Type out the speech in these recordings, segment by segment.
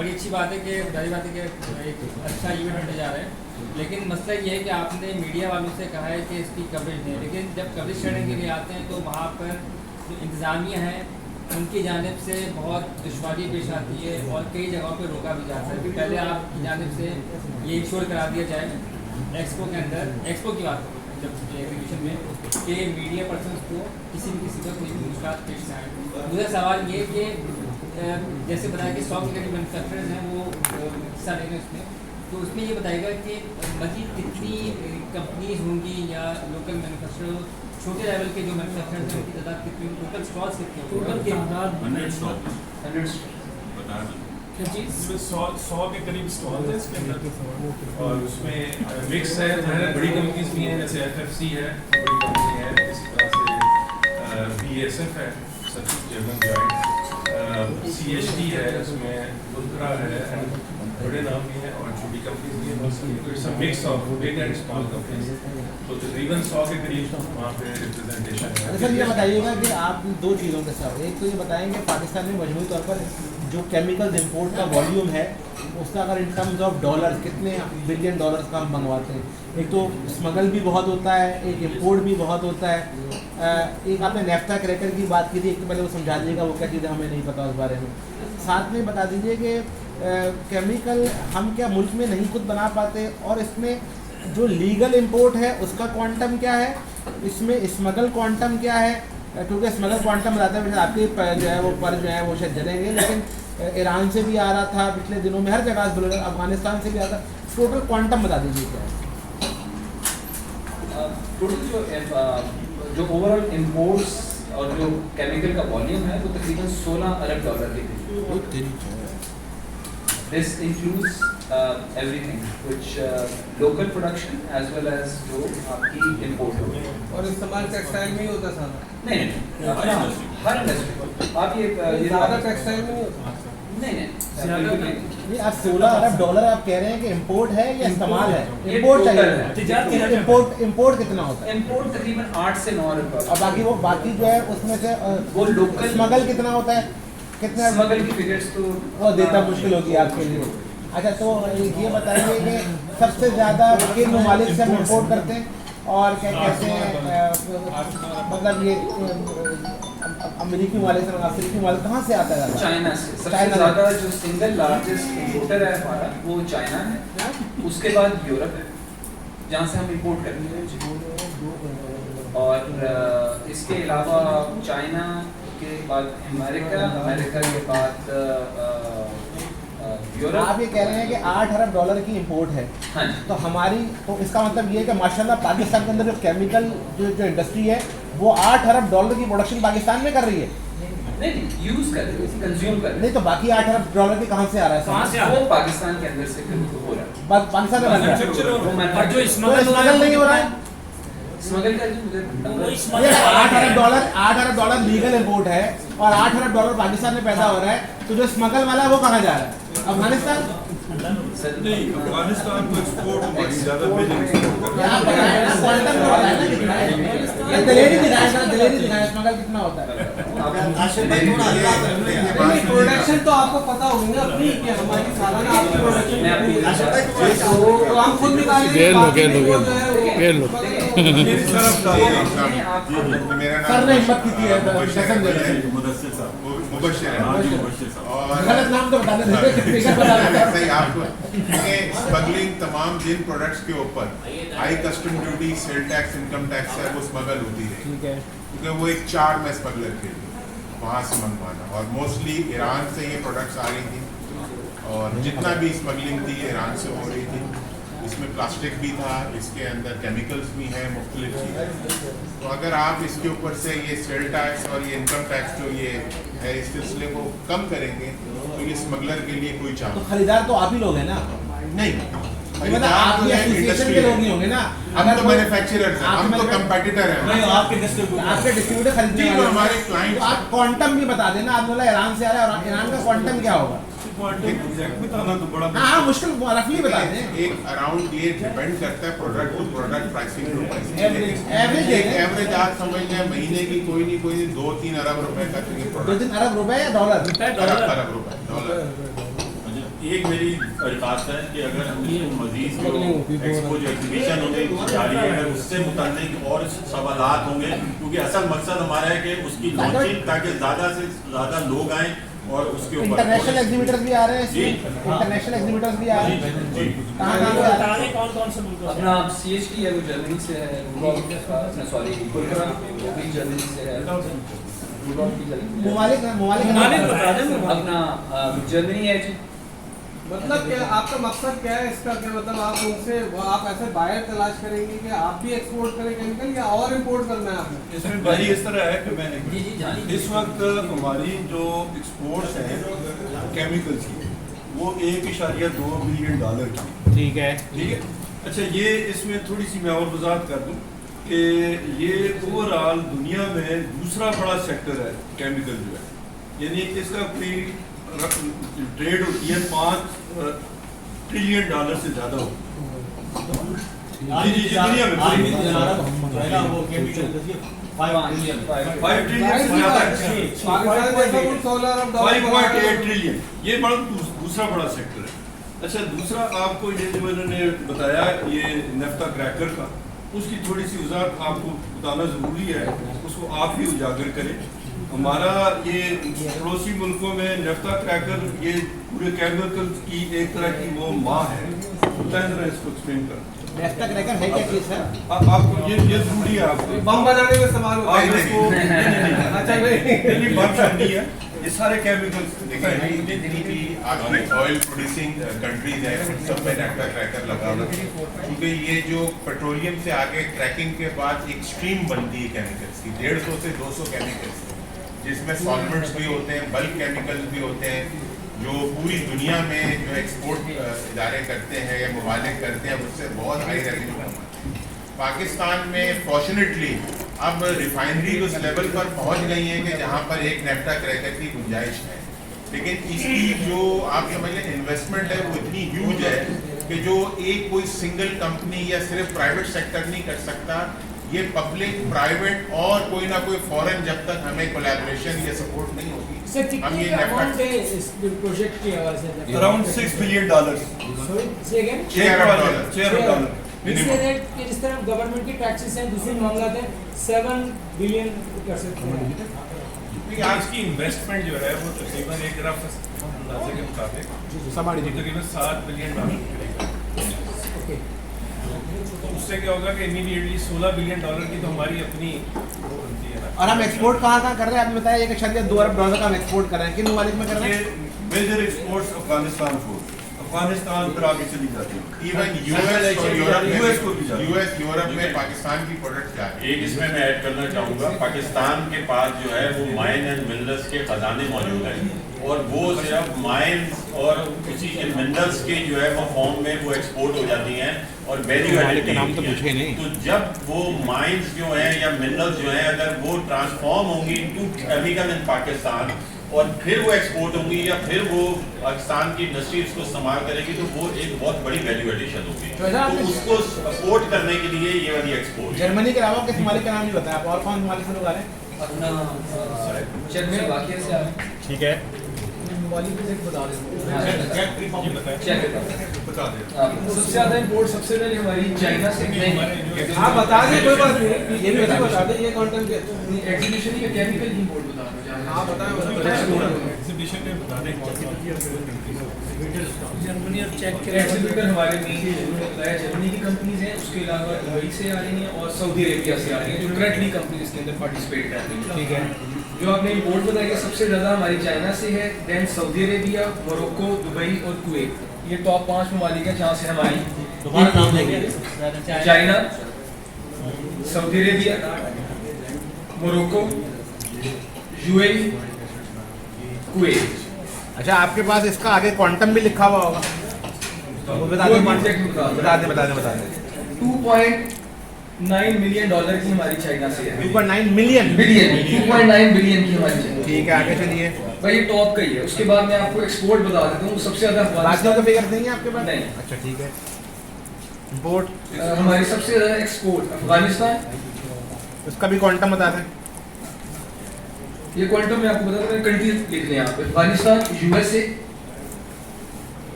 बड़ी अच्छी बात है कि जारी बात है कि एक अच्छा इवेंट होने जा रहा है, लेकिन मसला ये है कि आपने मीडिया वालों से कहा है कि इसकी कवरेज नहीं है, लेकिन जब कवरेज करने के लिए आते हैं तो वहाँ पर जो इंतज़ामिया है उनकी जानिब से बहुत दुश्वारी पेश आती है और कई जगहों पर रोका भी जाता है कि पहले आपकी जानिब से ये इंश्योर करा दिया जाए एक्सपो के अंदर, एक्सपो की बात जब एग्जीबिशन में, कि मीडिया पर्सनस को किसी का कोई भी मुश्किल पेश ना आए। मुझे सवाल ये कि जैसे बताया कि 100 के करीब मैन्युफैक्चरर्स हैं वो हिस्सा ले रहे हैं उसमें, तो उसमें ये बताएगा कि मज़ीद कितनी कंपनीज होंगी या लोकल मैन्युफैक्चरर, छोटे लेवल के जो मैन्युफैक्चरर्स हैं उनकी तादाद कितनी, टोटल स्टॉल्स कितने, टोटल की तादाद 100 बता दें। इसमें 100 के करीब स्टॉल है इसके अंदर, और उसमें मिक्स है, बड़ी कंपनीज भी हैं जैसे FFC है, बड़ी कंपनी है, इसी तरह से BASF है, जर्मन जॉइंट, CHT है, उसमें बुल्करा है, बड़े नाम भी हैं और छोटी कंपनीज भी हैं, तो it's a mix of big and small companies, तो तकरीबन 100 के करीब वहाँ पे रिप्रेजेंटेशन है। सर ये बताइएगा कि आप दो चीज़ों के साथ, एक तो ये बताएंगे पाकिस्तान में मजमूई तौर पर जो केमिकल्स इंपोर्ट का वॉल्यूम है उसका अगर इन टर्म्स ऑफ डॉलर कितने बिलियन डॉलर्स का हम मंगवाते हैं। एक तो स्मगल भी बहुत होता है, एक इंपोर्ट भी बहुत होता है। एक आपने नेफ्ता क्रैकर की बात की थी, एक तो पहले वो समझा दीजिएगा वो क्या चीज़ है, हमें नहीं पता उस बारे में। साथ में बता दीजिए कि केमिकल हम क्या मुल्क में नहीं खुद बना पाते, और इसमें जो लीगल इंपोर्ट है उसका क्वांटम क्या है, इसमें स्मगल क्वांटम क्या है, क्योंकि स्मगल क्वांटम बताते हैं आपके जो है वो पर जो है वो शायद जलेंगे, लेकिन ईरान से भी आ रहा था पिछले दिनों में, हर जगह से, अफगानिस्तान से भी आ रहा था। टोटल क्वांटम बता दीजिए क्या है। टोटल जो ओवरऑल इंपोर्ट्स और जो केमिकल का वॉल्यूम है वो तकरीबन $16 अरब के करीब। This includes everything, which local production as well as जो आपकी import होगी। और इस्तेमाल टेक्सटाइल में ही होता सारा? नहीं, हर इंडस्ट्री। आप ये ज़्यादा टेक्सटाइल में नहीं होता? नहीं, आप $16 अरब आप कह रहे हैं कि इंपोर्ट है या इस्तेमाल है? इंपोर्ट चाहिए। इंपोर्ट कितना होता है? इंपोर्ट तकरीबन 8 से 9 अरब। और बाकी जो है उसमें से वो लोकल स्मगल कितना होता है? कितना स्मगल की फिगर्स तो वो देता मुश्किल होगी आपके लिए। अच्छा, तो ये बताइए कि सबसे ज़्यादा किन ममालिक से हम इम्पोर्ट करते हैं, और क्या कहते हैं मतलब ये अमेरिकी ममालिक से, अफ्रीकी ममालिक कहाँ से आता है? चाइना से। सबसे ज़्यादा जो सिंगल लार्जेस्ट इंपोर्टर है हमारा वो चाइना है, उसके बाद यूरोप है जहाँ से हम इंपोर्ट करते हैं, और इसके अलावा चाइना के बाद अमेरिका के बाद यूरोप। आप ये कह रहे हैं कि $8 अरब की इंपोर्ट है। हाँ, तो हमारी, तो इसका मतलब ये है कि माशाल्लाह पाकिस्तान के अंदर जो केमिकल जो इंडस्ट्री है वो $8 अरब की प्रोडक्शन पाकिस्तान में कर रही है। नहीं, यूज कर रही है, कंज्यूम कर रही है। नहीं, तो बाकी $8 अरब की कहाँ से आ रहा है? कहाँ से आ रहा है? वो पाकिस्तान के अंदर से हो रहा है, पाकिस्तान में बन रहा है। और जो स्मगल नहीं हो रहा है। स्मगल का जो $8 अरब लीगल इंपोर्ट है और $8 अरब पाकिस्तान में पैदा हो रहा है, तो जो स्मगल वाला है वो कहाँ जा रहा है? अफगानिस्तान? नहीं, अफगानिस्तान को एक्सपोर्ट हमारी ज़्यादा बिलिंग दलेरी दिखाया स्मगल कितना होता है? प्रोडक्शन तो आपको पता होगी ना अपनी, कि हमारी सालाना आपकी प्रोडक्शन तो हम खुद निकालेंगे। सर ने हिम्मत की थी गलत नाम तो बता सही आपको स्मगलिंग तमाम जिन प्रोडक्ट्स के ऊपर high custom duty, sale tax, income tax है वो स्मगल होती है, क्योंकि वो एक चार में स्मगलर के लिए वहाँ से मंगवाना, और मोस्टली ईरान से ये प्रोडक्ट्स आ रही थी, और जितना भी स्मगलिंग थी ईरान से हो रही थी। इसमें प्लास्टिक भी था, इसके अंदर केमिकल्स भी हैं, मुख्तलिफ चीज़ें। तो अगर आप इसके ऊपर से ये सेल टैक्स और ये इनकम टैक्स जो ये है इस सिलसिले को कम करेंगे तो ये स्मगलर के लिए कोई चांस। तो खरीदार तो आप ही लोग हैं ना? नहीं, मतलब आप ये एसोसिएशन के लोग नहीं होंगे ना? हम तो मैन्युफैक्चरर्स हैं, हम तो कंपेटिटर हैं। आपके डिस्ट्रीब्यूटर खरीदने वाले हमारे क्लाइंट। आप क्वांटम भी बता देना, आप बोला ईरान से आ रहा है और ईरान का क्वांटम क्या होगा? हाँ, मुश्किल रफली बता दें। एक अराउंड ये डिपेंड करता है product to product, pricing to pricing. Average आप समझ लें महीने की कोई नहीं 2-3 अरब रुपए का 2-3 अरब रुपए या डॉलर? अरब रुपए, डॉलर। ایک میری درخواست ہے کہ اگر ہم اس کو مزید جو ایکسپو جو ایگزیبیشن ہونے جاری ہے اگر اس سے متعلق اور سوالات ہوں گے، کیونکہ اصل مقصد ہمارا ہے کہ اس کی لانچنگ تاکہ زیادہ سے زیادہ لوگ آئیں اور اس کے اوپر انٹرنیشنل ایگزیبٹرز بھی آ رہے ہیں اس جی میں، انٹرنیشنل ایگزیبٹرز بھی آ رہے ہیں، جی کہاں کہاں سے آ رہے ہیں؟ اپنا CHT ہے وہ جرمنی سے ہے، سوری وہ بھی جرمنی سے ہے، ممالک اپنا جرمنی ہے جی۔ مطلب کیا آپ کا مقصد کیا ہے اس کا، کہ مطلب آپ ان سے آپ ایسے بائر تلاش کریں گے کہ آپ بھی ایکسپورٹ کریں کیمیکل یا اور امپورٹ کرنا ہے آپ نے؟ اس میں بھائی اس طرح ہے کہ میں نے اس وقت ہماری جو ایکسپورٹس ہیں کیمیکلز کی وہ 1.2 بلین ڈالر کی، ٹھیک ہے ٹھیک ہے۔ اچھا یہ اس میں تھوڑی سی میں اور وضاحت کر دوں کہ یہ اوور آل دنیا میں دوسرا بڑا سیکٹر ہے کیمیکل جو ہے، یعنی اس کا کوئی ٹریڈ ہوتی ہے 5 ٹریلین ڈالر سے زیادہ ہوتی ہے جی دنیا میں 5 ٹریلین سے زیادہ ہے، 5.8 ٹریلین، یہ بڑا دوسرا بڑا سیکٹر ہے۔ اچھا دوسرا آپ کو یہ جو انہوں نے بتایا یہ نیفتا کریکر کا، اس کی تھوڑی سی وضاحت آپ کو بتانا ضروری ہے، اس کو آپ ہی اجاگر کریں۔ ہمارا یہ پڑوسی ملکوں میں نیفتا کریکر یہ پورے کیمیکل کی ایک طرح کی وہ ماں ہے، بتائیں ذرا اس کو ایکسپلین کریں۔ نیفتا کریکر ہے کیا چیز ہے؟ آپ کو یہ ضروری ہے، آپ کو بم بنانے میں استعمال ہوتا آپ ہے اس کو اچھا نہیں بم شم نہیں ہے، یہ سارے کیمیکلز جتنی بھی آپ کی آئل پروڈیوسنگ کنٹریز ہیں ان سب میں نیفتا کریکر لگا ہوا ہے، کیونکہ یہ جو پیٹرولیم سے آگے کریکنگ کے بعد ایک اسٹریم بنتی ہے کیمیکلس کی 150 سے 200 کیمیکلس، جس میں سالمنٹس بھی ہوتے ہیں، بلک کیمیکلز بھی ہوتے ہیں، جو پوری دنیا میں جو ایکسپورٹ ادارے کرتے ہیں یا ممالک کرتے ہیں اس سے بہت ہائی ریونیو کماتے ہیں۔ پاکستان میں فارچونیٹلی اب ریفائنری اس لیول پر پہنچ گئی ہیں کہ جہاں پر ایک نیفتا کریکر کی گنجائش ہے، لیکن اس کی جو آپ سمجھ لیں انویسٹمنٹ ہے وہ اتنی ہیوج ہے کہ جو ایک کوئی سنگل کمپنی یا صرف پرائیویٹ سیکٹر نہیں کر سکتا، یہ پبلک پرائیویٹ اور کوئی نہ کوئی فورن جب تک ہمیں کولیبریشن یا سپورٹ نہیں ہوگی ہم یہ اراؤنڈ 6 بلین ڈالر، جس طرح گورنمنٹ کی ٹیکسز ہیں دوسرے معاملات ہیں 7 بلین کر سکتے ہیں۔ آج کی انویسٹمنٹ جو ہے وہ تقریباً ایک رف اندازے کے مطابق تقریباً 7 بلین ڈالر کرے گا۔ تو اس سے کیا ہوگا کہ امیڈیٹلی 16 بلین ڈالر کی تو ہماری اپنی وہ بنتی ہے نا۔ اور ہم ایکسپورٹ کہاں کہاں کر رہے ہیں؟ آپ نے بتایا 1.2 ارب ڈالر کا ہم ایکسپورٹ کر رہے ہیں، کن ممالک میں کر رہے ہیں؟ یہ میجر ایکسپورٹس افغانستان کو، افغانستان پر آگے چلی جاتی ہے، ایون یورپ میں پاکستان کی پروڈکٹ جا رہی ہے۔ ایک اس میں ایڈ کرنا چاہوں گا، پاکستان کے پاس جو ہے وہ مائن اینڈ منرلس کے خزانے موجود ہیں، اور وہ صرف مائنز اور اسی کے منرلس کے جو ہے وہ فارم میں وہ ایکسپورٹ ہو جاتی ہیں اور ویلیو ایڈڈ تو جب وہ مائنز جو ہیں یا منرلس جو ہیں اگر وہ ٹرانسفارم ہوں گی انٹو کیمیکل ان پاکستان اور پھر وہ ایکسپورٹ ہوں گی یا پھر وہ پاکستان کی انڈسٹری اس کو استعمال کرے گی تو وہ ایک بہت بڑی ویلیو ایڈیشن ہوگی، تو اس کو سپورٹ کرنے کے لیے یہ والی ایکسپورٹ۔ جرمنی کے علاوہ کس ممالک کا نام نہیں بتایا آپ، اور کون ممالک سے لوگ آ رہے ہیں؟ اپنا چیک واقعہ سے آ رہے ہیں، ٹھیک ہے، سب سے زیادہ امپورٹ سب سے پہلے ہماری چائنا سے آپ بتا دیں، کوئی بات نہیں، یہ بھی بتا دیں یہ کانٹینٹ کے ایگزیبیشن کا کیمیکل کی امپورٹ بتا دو۔ آپ بتائیں ایگزیبیشن میں بتانے جرمنی اور چیک کے ایگزیبیٹر ہمارے بتایا جرمنی کی کمپنیز ہیں، اس کے علاوہ دبئی سے آ رہی ہیں اور سعودی عربیہ سے آ رہی ہیں جو کرنٹلی کمپنیز اس کے اندر پارٹیسپیٹ کر رہی ہیں۔ ٹھیک ہے، جو آپ نے امپورٹ بتائی ہے سب سے زیادہ ہماری چائنا سے ہے، دین سعودی عربیہ، موروکو، دبئی اور کویت، یہ ٹاپ 5 ممالک ہیں جہاں سے ہماری دوبارہ نام لیں گے۔ China, Saudi Arabia, Morocco, U A E, Kuwait. اچھا آپ کے پاس اس کا آگے کوانٹم بھی لکھا ہوا ہوگا، بتا دیں 2.9 ملین ڈالر کی ہماری چائنا سے ہے، 2.9 ملین 2.9 بلین کی ہماری چائنا۔ ٹھیک ہے، آگے چلیے۔ بھائی یہ ٹاپ کا ہی ہے، اس کے بعد میں آپ کو ایکسپورٹ بتا دیتا ہوں، سب سے زیادہ باقیوں کے فگر نہیں ہے آپ کے پاس؟ نہیں۔ اچھا ٹھیک ہے، امپورٹ ہماری سب سے زیادہ ایکسپورٹ افغانستان، اس کا بھی کوانٹم بتا دیں۔ یہ کوانٹم میں آپ کو بتا دوں، کنٹریز لکھ لیں آپ، Afghanistan, U S A,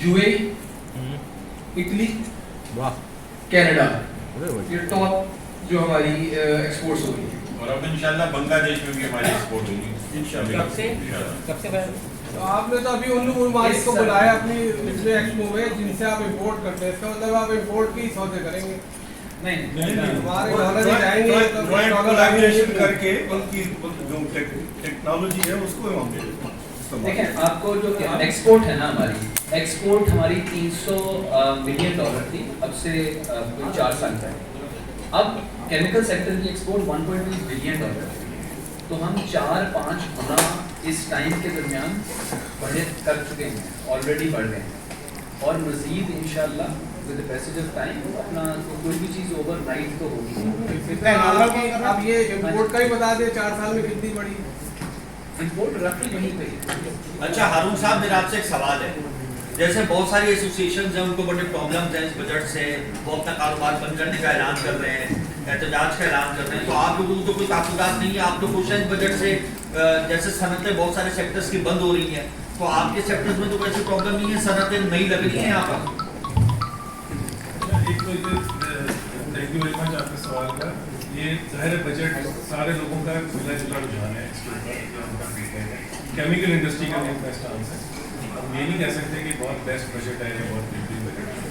UAE, Italy, Canada, ये टॉप जो हमारी एक्सपोर्ट्स हो रही है। और अब इंशाल्लाह बांग्लादेश में भी हमारी एक्सपोर्ट होगी इंशाल्लाह। कब से तो आपने तो अभी उन ममालिक को बुलाया अपनी पिछले एक्सपो में जिनसे आप इंपोर्ट करते हैं, इसका मतलब आप इंपोर्ट की सौदे करेंगे? नहीं हमारे डॉलर ही जाएंगे तो जॉइंट डॉलर कोलैबोरेशन करके उनकी जो टेक्नोलॉजी है उसको हम देखें, आपको जो एक्सपोर्ट है ना, हमारी एक्सपोर्ट हमारी 300 मिलियन डॉलर थी अब से कोई 4 साल पहले। अब केमिकल सेक्टर की एक्सपोर्ट 1.2 बिलियन डॉलर है, तो हम 4-5 गुना इस टाइम के दरमियान बढ़े कर चुके हैं, ऑलरेडी बढ़ गए हैं, और मज़ीद इंशाल्लाह with the passage of time अपना कोई भी चीज़ ओवरनाइट तो होगी। अब ये इंपोर्ट का ही बता दें 4 साल में कितनी बढ़ी? इंपोर्ट रफली वहीं पे ही। अच्छा हारून साहब, मेरा आपसे एक सवाल है। जैसे बहुत सारी एसोसिएशंस हैं, उनको बड़े प्रॉब्लम्स हैं इस बजट से, वो अपना कारोबार बंद करने का ऐलान कर रहे हैं, एहतजाज का ऐलान कर रहे हैं, तो आप लोगों को तो कोई ताक़ुदात नहीं है, आप लोग खुश हैं इस बजट से? जैसे सनतें बहुत सारे सेक्टर्स की बंद हो रही हैं, तो आपके सेक्टर्स में तो कोई प्रॉब्लम नहीं है, सनतें नहीं लग रही हैं यहाँ पर? थैंक यू वेरी मच आपके सवाल का। ये ज़ाहिर बजट सारे लोगों का मिला जुला रुझान है इसके ऊपर। केमिकल इंडस्ट्री का भी बेस्ट स्टांस है। हम ये नहीं कह सकते कि बहुत बेस्ट बजट है या बहुत बेहतरीन बजट है,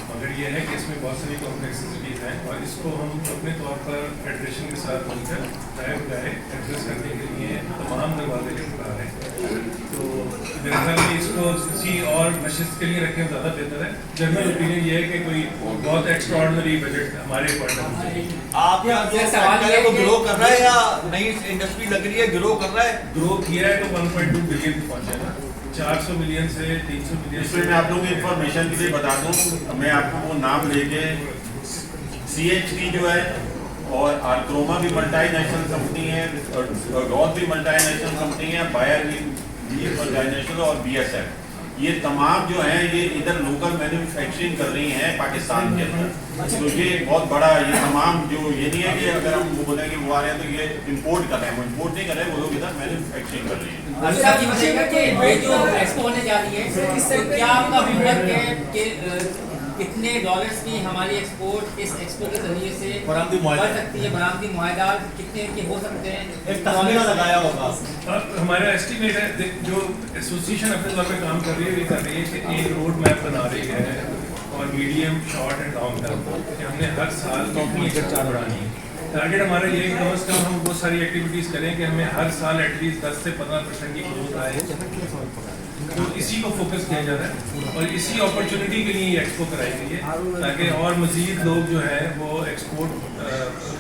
मगर ये है कि इसमें बहुत सारी कॉम्प्लेक्सिटीज हैं और इसको हम अपने तौर पर फेडरेशन के साथ मिलकर चाहे एड्रेस करने के लिए तमाम दरवाजे खटखटा रहे हैं। तो मेरे ख्याल में इसको किसी और नशिस्त के लिए रखें ज़्यादा बेहतर है। जनरल ओपिनियन ये है कि कोई बहुत एक्स्ट्राऑर्डिनरी बजट हमारे पॉइंट ऑफ व्यू आप सवाल को ग्रो कर रहा है या नई इंडस्ट्री लग रही है ग्रो कर रहा है? ग्रो किया है तो 1.2 बिलियन पहुंचे ना, 400 मिलियन से 300 मिलियन। इसमें मैं आप लोगों की इंफॉर्मेशन के लिए बता दूं, मैं आपको वो नाम लेके CHT जो है और आर्क्रोमा भी मल्टीनेशनल कंपनी है, और गॉड भी मल्टीनेशनल कंपनी है, बायर भी मल्टीनेशनल और BSF, ये तमाम जो हैं ये इधर लोकल मैन्युफैक्चरिंग कर रही हैं पाकिस्तान के अंदर। तो ये बहुत बड़ा, ये तमाम जो ये नहीं है कि अगर हम वो बोलें कि वो आ रहे हैं तो ये इंपोर्ट कर रहे हैं, वो इंपोर्ट नहीं कर रहे हैं, वो लोग इधर मैन्युफैक्चरिंग कर रही हैं। अच्छा ये बताइएगा कि ये जो एक्सपो होने जा रही है, इससे क्या आपका व्यूअर है कि कितने डॉलर्स की हमारी एक्सपोर्ट इस एक्सपो के जरिए से बढ़ सकती है, बरामदी मुआहदात कितने के हो सकते हैं? एक तखमीना लगाया होगा। हमारा एस्टिमेट है, जो एसोसिएशन अपने तौर पे काम कर रही है, ये कर रही है कि एक रोड मैप बना रही है और medium, short and long term कि हमने हर साल कितनी एक्सपोर्ट बढ़ानी है। टारगेट हमारा ये है कि कम से कम हम बहुत सारी एक्टिविटीज़ करें कि हमें हर साल एटलीस्ट 10 से 15% की ग्रोथ आए। तो इसी को फोकस किया जा रहा है और इसी अपॉर्चुनिटी के लिए एक्सपो कराई गई है ताकि और मज़ीद लोग जो है वो एक्सपोर्ट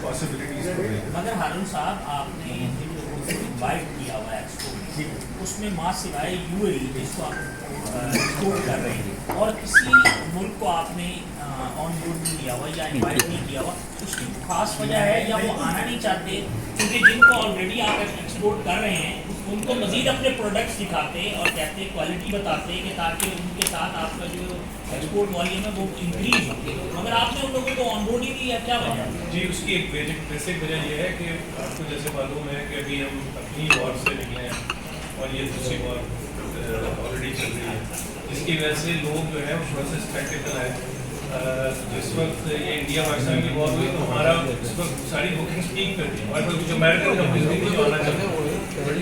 पॉसिबिलिटीज़ को देखें। मगर हारून साहब, आपने जिन लोगों को इन्वाइट किया हुआ है एक्सपो में, उसमें माँ सिवाय UAE जिसको आप एक्सपोर्ट कर रहे हैं और किसी मुल्क को आपने ऑन बोर्ड नहीं लिया हुआ या इन्वाइट नहीं किया हुआ, उसकी खास वजह है या वो आना नहीं चाहते? क्योंकि जिनको ऑलरेडी आप एक्सपोर्ट कर रहे हैं उनको मज़ीद अपने प्रोडक्ट्स दिखाते और कहते क्वालिटी बताते कि ताकि उनके साथ आपका जो एक्सपोर्ट वॉल्यूम है वो इंक्रीज हो, मगर आपने उन लोगों को ऑन बोर्ड ही नहीं लिया, क्या वजह? जी, उसकी एक बेसिक वजह यह है कि आपको जैसे मालूम है कि अभी हम अपनी वॉर से निकले हैं और ये दूसरी वॉर ऑलरेडी चल रही है, जिसकी वजह से लोग जो है वो थोड़ा सा स्पेक्टिकल है। जिस वक्त ये इंडिया पाकिस्तान की वॉर हुई तो हमारा इस वक्त सारी बुकिंग पीक कर दी, हमारे पास कुछ अमेरिकन कंपनीज भी जो आना चाहते हैं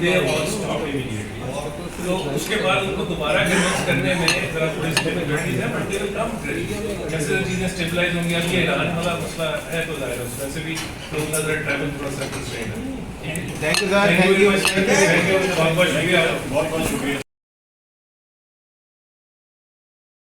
दे ऑल स्टॉप इमीडिएटली। तो उसके बाद उनको दोबारा कन्विंस करने में ज़रा थोड़ी डिफिकल्टीज है, बट दे विल कम। जैसे चीज़ें स्टेबलाइज होंगी, अब ये ईरान वाला मसला है तो ज़ाहिर है वैसे भी लोग नजर ट्रैवल थोड़ा सा कंस्ट्रेंट है। Thank you sir, thank you, बहुत बहुत शुक्रिया।